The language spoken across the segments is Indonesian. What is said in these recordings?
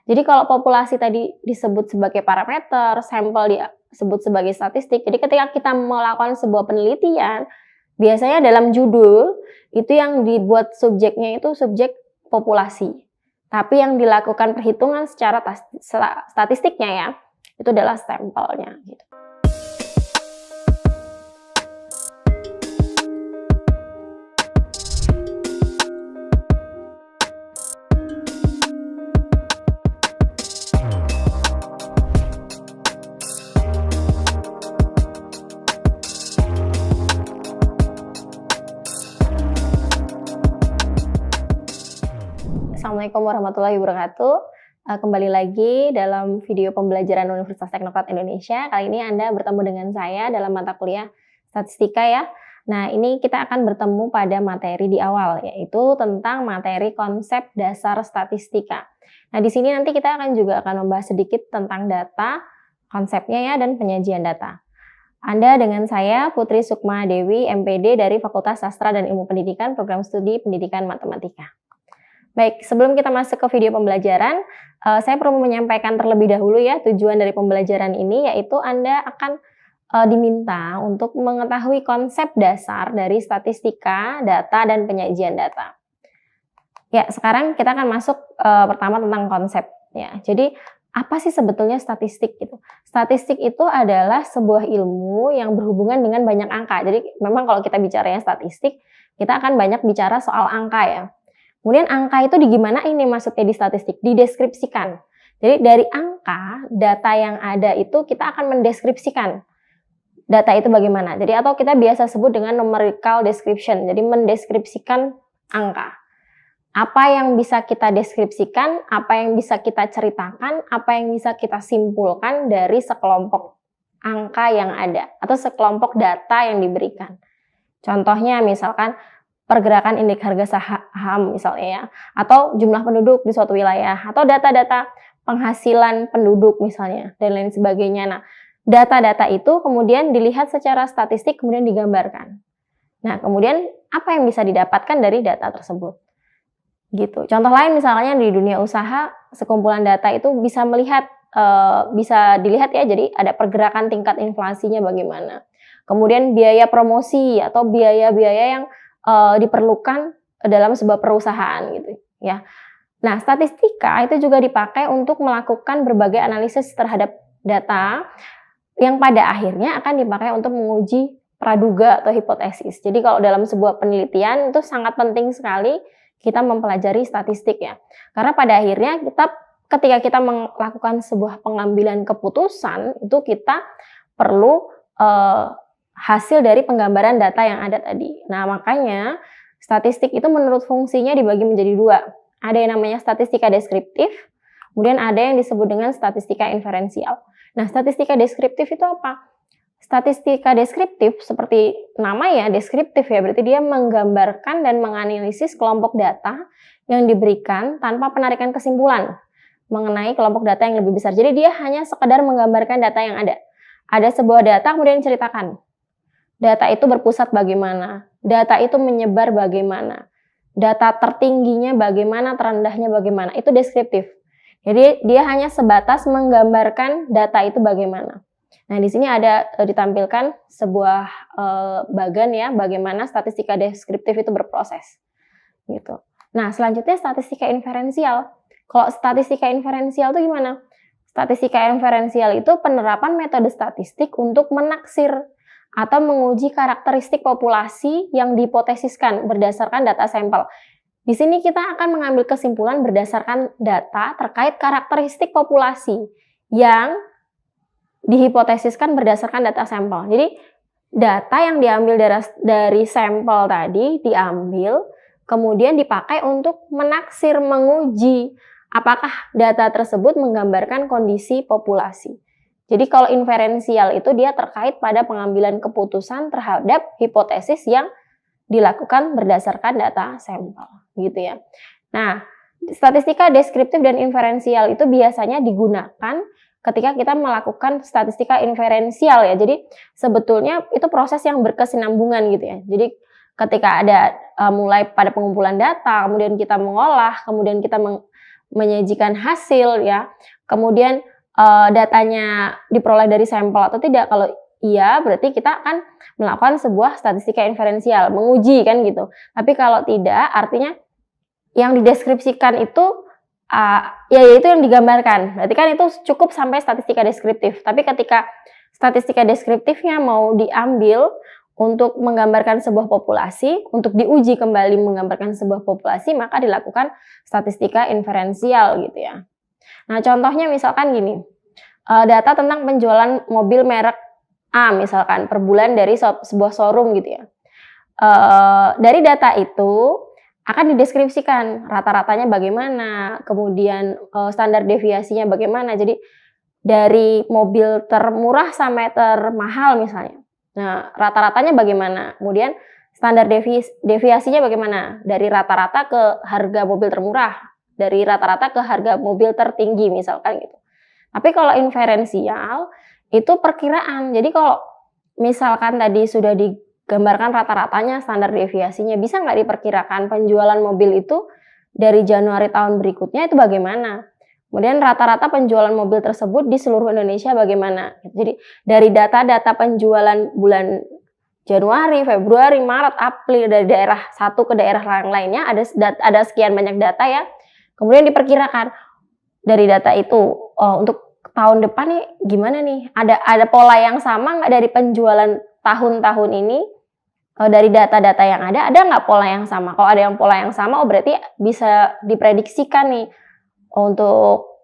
Jadi kalau populasi tadi disebut sebagai parameter, sampel disebut sebagai statistik. Jadi ketika kita melakukan sebuah penelitian, biasanya dalam judul itu yang dibuat subjeknya itu subjek populasi. Tapi yang dilakukan perhitungan secara statistiknya ya, itu adalah sampelnya gitu. Assalamualaikum warahmatullahi wabarakatuh. Kembali lagi dalam video pembelajaran Universitas Teknokrat Indonesia. Kali ini Anda bertemu dengan saya dalam mata kuliah statistika ya. Nah, ini kita akan bertemu pada materi di awal, yaitu tentang materi konsep dasar statistika. Nah, di sini nanti kita juga akan membahas sedikit tentang data, konsepnya ya, dan penyajian data. Anda dengan saya, Putri Sukma Dewi, MPD dari Fakultas Sastra dan Ilmu Pendidikan, Program Studi Pendidikan Matematika. Baik, sebelum kita masuk ke video pembelajaran, saya perlu menyampaikan terlebih dahulu ya tujuan dari pembelajaran ini, yaitu Anda akan diminta untuk mengetahui konsep dasar dari statistika, data, dan penyajian data. Ya, sekarang kita akan masuk pertama tentang konsep. Ya, jadi apa sih sebetulnya statistik gitu? Statistik itu adalah sebuah ilmu yang berhubungan dengan banyak angka. Jadi memang kalau kita bicaranya statistik, kita akan banyak bicara soal angka ya. Kemudian angka itu gimana ini maksudnya di statistik? Dideskripsikan. Jadi dari angka, data yang ada itu kita akan mendeskripsikan data itu bagaimana. Jadi atau kita biasa sebut dengan numerical description. Jadi mendeskripsikan angka. Apa yang bisa kita deskripsikan, apa yang bisa kita ceritakan, apa yang bisa kita simpulkan dari sekelompok angka yang ada atau sekelompok data yang diberikan. Contohnya misalkan pergerakan indeks harga saham misalnya ya, atau jumlah penduduk di suatu wilayah, atau data-data penghasilan penduduk misalnya, dan lain sebagainya. Nah, data-data itu kemudian dilihat secara statistik, kemudian digambarkan. Nah, kemudian apa yang bisa didapatkan dari data tersebut? Gitu. Contoh lain misalnya di dunia usaha, sekumpulan data itu bisa bisa dilihat ya, jadi ada pergerakan tingkat inflasinya bagaimana. Kemudian biaya promosi atau biaya-biaya yang diperlukan dalam sebuah perusahaan gitu ya. Nah, statistika itu juga dipakai untuk melakukan berbagai analisis terhadap data yang pada akhirnya akan dipakai untuk menguji praduga atau hipotesis. Jadi kalau dalam sebuah penelitian itu sangat penting sekali kita mempelajari statistik ya. Karena pada akhirnya ketika kita melakukan sebuah pengambilan keputusan itu kita perlu hasil dari penggambaran data yang ada tadi. Nah, makanya statistik itu menurut fungsinya dibagi menjadi dua. Ada yang namanya statistika deskriptif, kemudian ada yang disebut dengan statistika inferensial. Nah, statistika deskriptif itu apa? Statistika deskriptif seperti nama ya, deskriptif ya, berarti dia menggambarkan dan menganalisis kelompok data yang diberikan tanpa penarikan kesimpulan mengenai kelompok data yang lebih besar. Jadi dia hanya sekedar menggambarkan data yang ada. Ada sebuah data kemudian diceritakan. Data itu berpusat bagaimana, data itu menyebar bagaimana, data tertingginya bagaimana, terendahnya bagaimana, itu deskriptif. Jadi dia hanya sebatas menggambarkan data itu bagaimana. Nah, di sini ada ditampilkan sebuah bagan ya, bagaimana statistika deskriptif itu berproses. Gitu. Nah, selanjutnya statistika inferensial. Kalau statistika inferensial itu gimana? Statistika inferensial itu penerapan metode statistik untuk menaksir atau menguji karakteristik populasi yang dihipotesiskan berdasarkan data sampel. Di sini kita akan mengambil kesimpulan berdasarkan data terkait karakteristik populasi yang dihipotesiskan berdasarkan data sampel. Jadi data yang diambil dari sampel tadi diambil, kemudian dipakai untuk menaksir, menguji apakah data tersebut menggambarkan kondisi populasi. Jadi kalau inferensial itu dia terkait pada pengambilan keputusan terhadap hipotesis yang dilakukan berdasarkan data sampel, gitu ya. Nah, statistika deskriptif dan inferensial itu biasanya digunakan ketika kita melakukan statistika inferensial ya. Jadi sebetulnya itu proses yang berkesinambungan gitu ya. Jadi ketika ada mulai pada pengumpulan data, kemudian kita mengolah, kemudian kita menyajikan hasil ya. Kemudian datanya diperoleh dari sampel atau tidak. Kalau iya, berarti kita akan melakukan sebuah statistika inferensial, menguji kan gitu. Tapi kalau tidak, artinya yang dideskripsikan itu yaitu yang digambarkan. Berarti kan itu cukup sampai statistika deskriptif. Tapi ketika statistika deskriptifnya mau diambil untuk menggambarkan sebuah populasi, untuk diuji kembali menggambarkan sebuah populasi, maka dilakukan statistika inferensial gitu ya. Nah, contohnya misalkan gini, data tentang penjualan mobil merek A misalkan per bulan dari sebuah showroom gitu ya. Dari data itu akan dideskripsikan rata-ratanya bagaimana, kemudian standar deviasinya bagaimana. Jadi dari mobil termurah sampai termahal misalnya. Nah, rata-ratanya bagaimana? Kemudian standar deviasinya bagaimana? Dari rata-rata ke harga mobil termurah, dari rata-rata ke harga mobil tertinggi misalkan gitu. Tapi kalau inferensial itu perkiraan. Jadi kalau misalkan tadi sudah digambarkan rata-ratanya, standar deviasinya, bisa nggak diperkirakan penjualan mobil itu dari Januari tahun berikutnya itu bagaimana? Kemudian rata-rata penjualan mobil tersebut di seluruh Indonesia bagaimana? Jadi dari data-data penjualan bulan Januari, Februari, Maret, April dari daerah satu ke daerah yang lainnya ada sekian banyak data ya. Kemudian diperkirakan dari data itu untuk tahun depan nih gimana nih? Ada pola yang sama nggak dari penjualan tahun-tahun ini? Dari data-data yang ada nggak pola yang sama? Kalau ada yang pola yang sama, berarti bisa diprediksikan nih untuk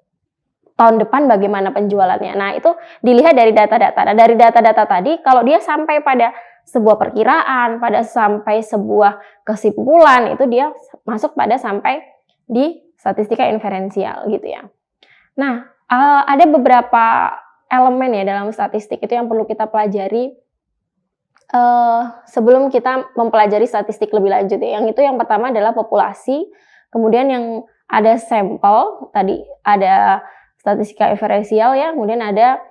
tahun depan bagaimana penjualannya. Nah, itu dilihat dari data-data. Nah, dari data-data tadi, kalau dia sampai pada sebuah perkiraan, pada sampai sebuah kesimpulan, itu dia masuk pada sampai di statistika inferensial gitu ya. Nah, ada beberapa elemen ya dalam statistik itu yang perlu kita pelajari sebelum kita mempelajari statistik lebih lanjut ya. Yang itu yang pertama adalah populasi, kemudian yang ada sampel, tadi ada statistika inferensial ya, kemudian ada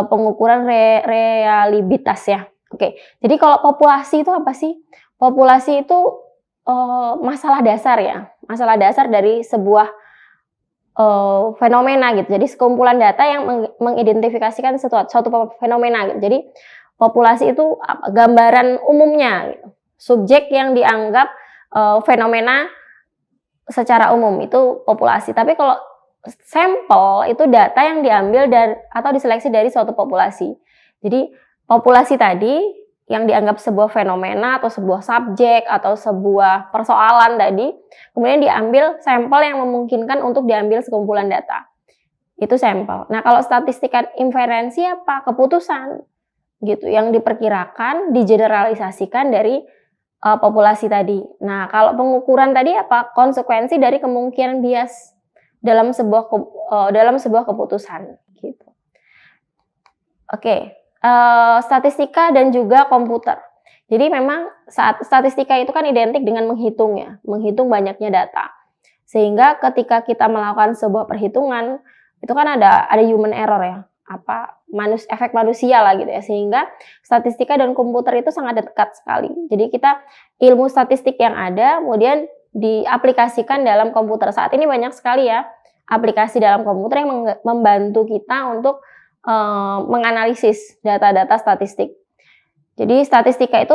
pengukuran reliabilitas ya. Oke, jadi kalau populasi itu apa sih? Populasi itu masalah dasar ya, masalah dasar dari sebuah fenomena gitu. Jadi sekumpulan data yang mengidentifikasikan suatu fenomena gitu. Jadi populasi itu gambaran umumnya gitu. Subjek yang dianggap fenomena secara umum itu populasi. Tapi kalau sampel itu data yang diambil atau diseleksi dari suatu populasi. Jadi populasi tadi yang dianggap sebuah fenomena atau sebuah subjek atau sebuah persoalan tadi, kemudian diambil sampel yang memungkinkan untuk diambil sekumpulan data. Itu sampel. Nah, kalau statistika inferensi apa? Keputusan gitu yang diperkirakan, digeneralisasikan dari populasi tadi. Nah, kalau pengukuran tadi apa? Konsekuensi dari kemungkinan bias dalam sebuah keputusan gitu. Oke, statistika dan juga komputer. Jadi memang saat statistika itu kan identik dengan menghitung ya, menghitung banyaknya data. Sehingga ketika kita melakukan sebuah perhitungan, itu kan ada human error ya, efek manusia lah gitu ya, sehingga statistika dan komputer itu sangat dekat sekali. Jadi kita ilmu statistik yang ada kemudian diaplikasikan dalam komputer. Saat ini banyak sekali ya aplikasi dalam komputer yang membantu kita untuk menganalisis data-data statistik. Jadi statistika itu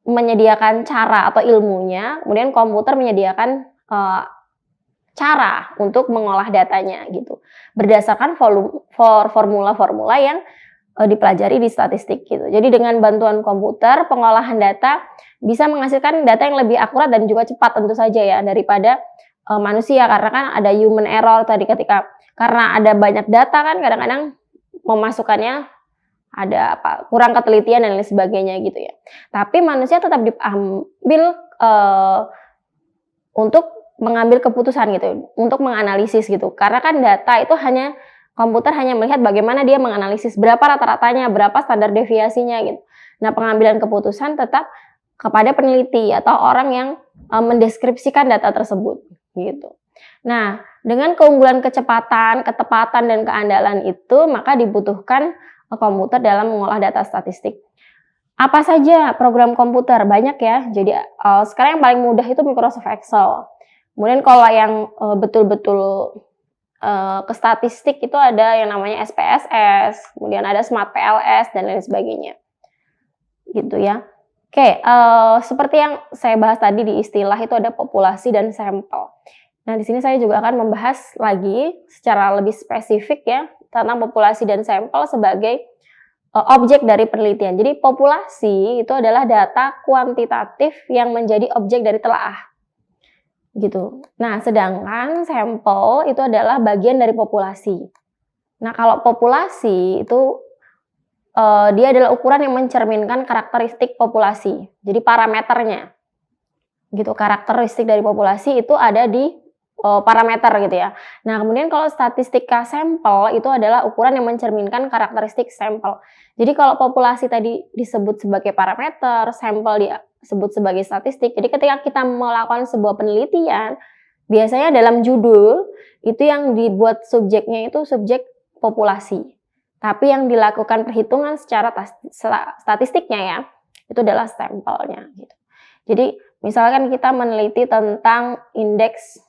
menyediakan cara atau ilmunya, kemudian komputer menyediakan cara untuk mengolah datanya gitu, berdasarkan formula-formula yang dipelajari di statistik gitu. Jadi dengan bantuan komputer, pengolahan data bisa menghasilkan data yang lebih akurat dan juga cepat tentu saja ya daripada manusia, karena kan ada human error tadi karena ada banyak data kan kadang-kadang memasukkannya ada kurang ketelitian dan lain sebagainya gitu ya. Tapi manusia tetap diambil untuk mengambil keputusan gitu, untuk menganalisis gitu. Karena kan data itu komputer hanya melihat bagaimana dia menganalisis, berapa rata-ratanya, berapa standar deviasinya gitu. Nah, pengambilan keputusan tetap kepada peneliti atau orang yang mendeskripsikan data tersebut gitu. Nah, dengan keunggulan kecepatan, ketepatan, dan keandalan itu, maka dibutuhkan komputer dalam mengolah data statistik. Apa saja program komputer? Banyak ya. Jadi sekarang yang paling mudah itu Microsoft Excel. Kemudian kalau yang betul-betul ke statistik itu ada yang namanya SPSS, kemudian ada Smart PLS dan lain sebagainya. Gitu ya. Oke, seperti yang saya bahas tadi di istilah itu ada populasi dan sampel. Nah, di sini saya juga akan membahas lagi secara lebih spesifik ya tentang populasi dan sampel sebagai objek dari penelitian. Jadi populasi itu adalah data kuantitatif yang menjadi objek dari telaah. Gitu. Nah, sedangkan sampel itu adalah bagian dari populasi. Nah, kalau populasi itu dia adalah ukuran yang mencerminkan karakteristik populasi. Jadi parameternya. Gitu, karakteristik dari populasi itu ada di parameter gitu ya. Nah, kemudian kalau statistika sampel itu adalah ukuran yang mencerminkan karakteristik sampel. Jadi kalau populasi tadi disebut sebagai parameter, sampel disebut sebagai statistik. Jadi ketika kita melakukan sebuah penelitian, biasanya dalam judul itu yang dibuat subjeknya itu subjek populasi. Tapi yang dilakukan perhitungan secara statistiknya ya, itu adalah sampelnya gitu. Jadi misalkan kita meneliti tentang indeks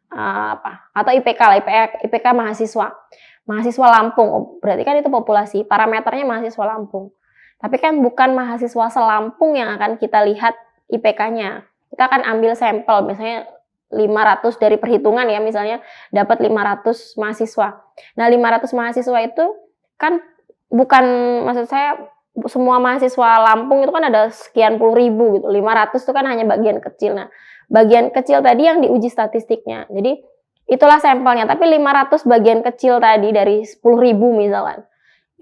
atau IPK lah, IPK mahasiswa Lampung, berarti kan itu populasi, parameternya mahasiswa Lampung. Tapi kan bukan mahasiswa se-Lampung yang akan kita lihat IPK-nya. Kita akan ambil sampel, misalnya 500 dari perhitungan ya, misalnya dapat 500 mahasiswa. Nah, 500 mahasiswa itu kan bukan, maksud saya semua mahasiswa Lampung itu kan ada sekian puluh ribu gitu. 500 itu kan hanya bagian kecil. Nah, bagian kecil tadi yang diuji statistiknya. Jadi itulah sampelnya. Tapi 500 bagian kecil tadi dari 10.000 misalkan,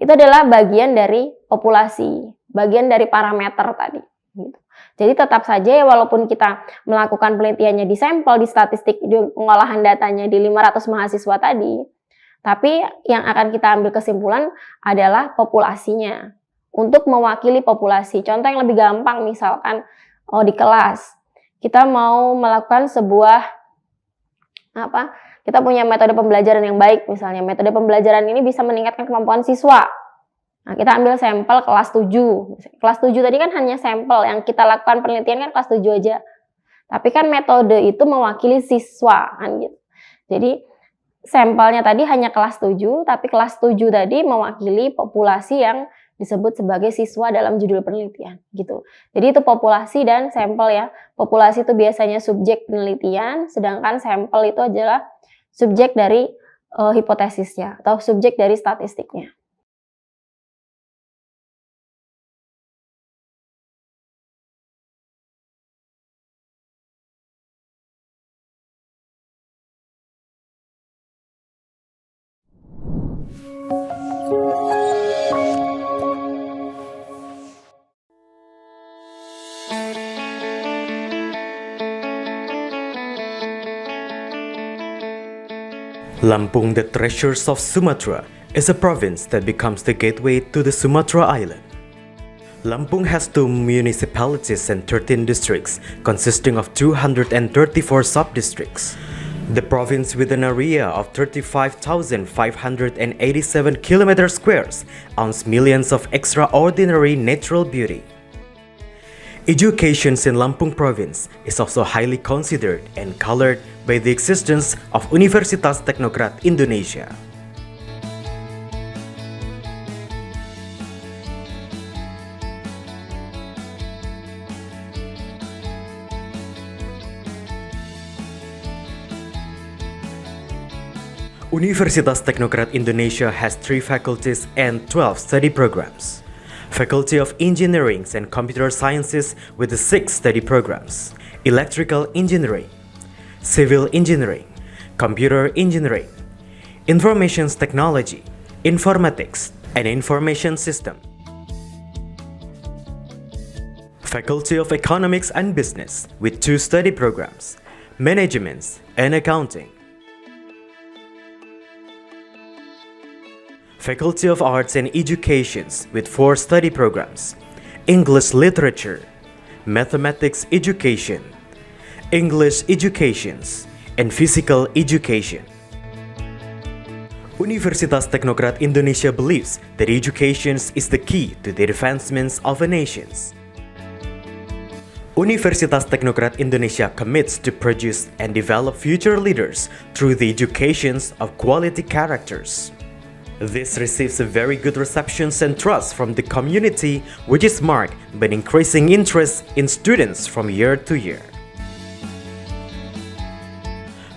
itu adalah bagian dari populasi, bagian dari parameter tadi. Gitu. Jadi tetap saja ya, walaupun kita melakukan penelitiannya di sampel, di statistik, di pengolahan datanya di 500 mahasiswa tadi, tapi yang akan kita ambil kesimpulan adalah populasinya. Untuk mewakili populasi. Contoh yang lebih gampang, misalkan di kelas, kita mau melakukan sebuah kita punya metode pembelajaran yang baik, misalnya metode pembelajaran ini bisa meningkatkan kemampuan siswa. Nah, kita ambil sampel kelas 7. Kelas 7 tadi kan hanya sampel, yang kita lakukan penelitian kan kelas 7 aja. Tapi kan metode itu mewakili siswa kan gitu. Jadi sampelnya tadi hanya kelas 7, tapi kelas 7 tadi mewakili populasi yang disebut sebagai siswa dalam judul penelitian gitu. Jadi itu populasi dan sampel ya. Populasi itu biasanya subjek penelitian, sedangkan sampel itu adalah subjek dari hipotesisnya atau subjek dari statistiknya. Lampung, the Treasures of Sumatra, is a province that becomes the gateway to the Sumatra Island. Lampung has 2 municipalities and 13 districts, consisting of 234 sub-districts. The province, with an area of 35,587 kilometer squares, owns millions of extraordinary natural beauty. Education in Lampung province is also highly considered and colored by the existence of Universitas Teknokrat Indonesia. Universitas Teknokrat Indonesia has 3 faculties and 12 study programs. Faculty of Engineering and Computer Sciences with the 6 study programs: Electrical Engineering, Civil Engineering, Computer Engineering, Information Technology, Informatics, and Information System. Faculty of Economics and Business with 2 study programs: Management and Accounting. Faculty of Arts and Educations with 4 study programs: English Literature, Mathematics Education, English Educations, and Physical Education. Universitas Teknokrat Indonesia believes that education is the key to the advancements of a nation. Universitas Teknokrat Indonesia commits to produce and develop future leaders through the educations of quality characters. This receives a very good reception and trust from the community, which is marked by an increasing interest in students from year to year.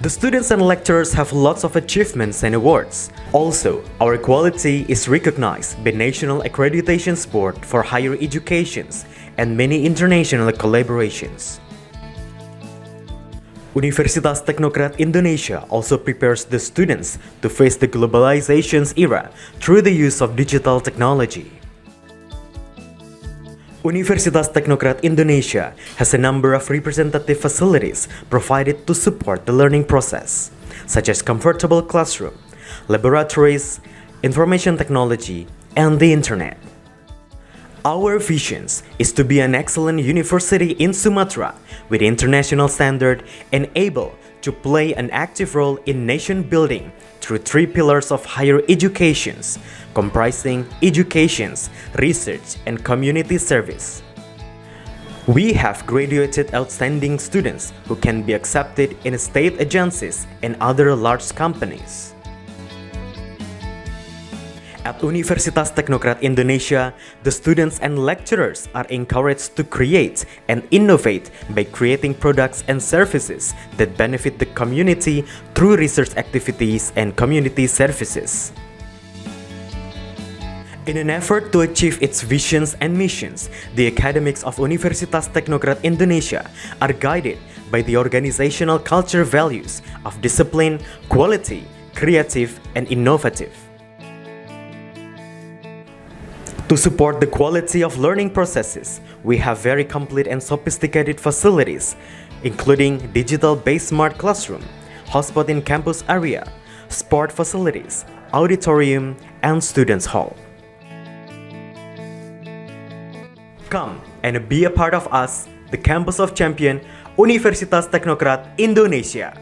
The students and lecturers have lots of achievements and awards. Also, our quality is recognized by National Accreditation Board for Higher Educations and many international collaborations. Universitas Teknokrat Indonesia also prepares the students to face the globalization's era through the use of digital technology. Universitas Teknokrat Indonesia has a number of representative facilities provided to support the learning process, such as comfortable classroom, laboratories, information technology, and the internet. Our vision is to be an excellent university in Sumatra with international standard and able to play an active role in nation building through 3 pillars of higher educations, comprising educations, research, and community service. We have graduated outstanding students who can be accepted in state agencies and other large companies. At Universitas Teknokrat Indonesia, the students and lecturers are encouraged to create and innovate by creating products and services that benefit the community through research activities and community services. In an effort to achieve its visions and missions, the academics of Universitas Teknokrat Indonesia are guided by the organizational culture values of discipline, quality, creative, and innovative. To support the quality of learning processes, we have very complete and sophisticated facilities, including digital-based smart classroom, hotspot in campus area, sport facilities, auditorium, and students' hall. Come and be a part of us, the Campus of Champion, Universitas Teknokrat Indonesia.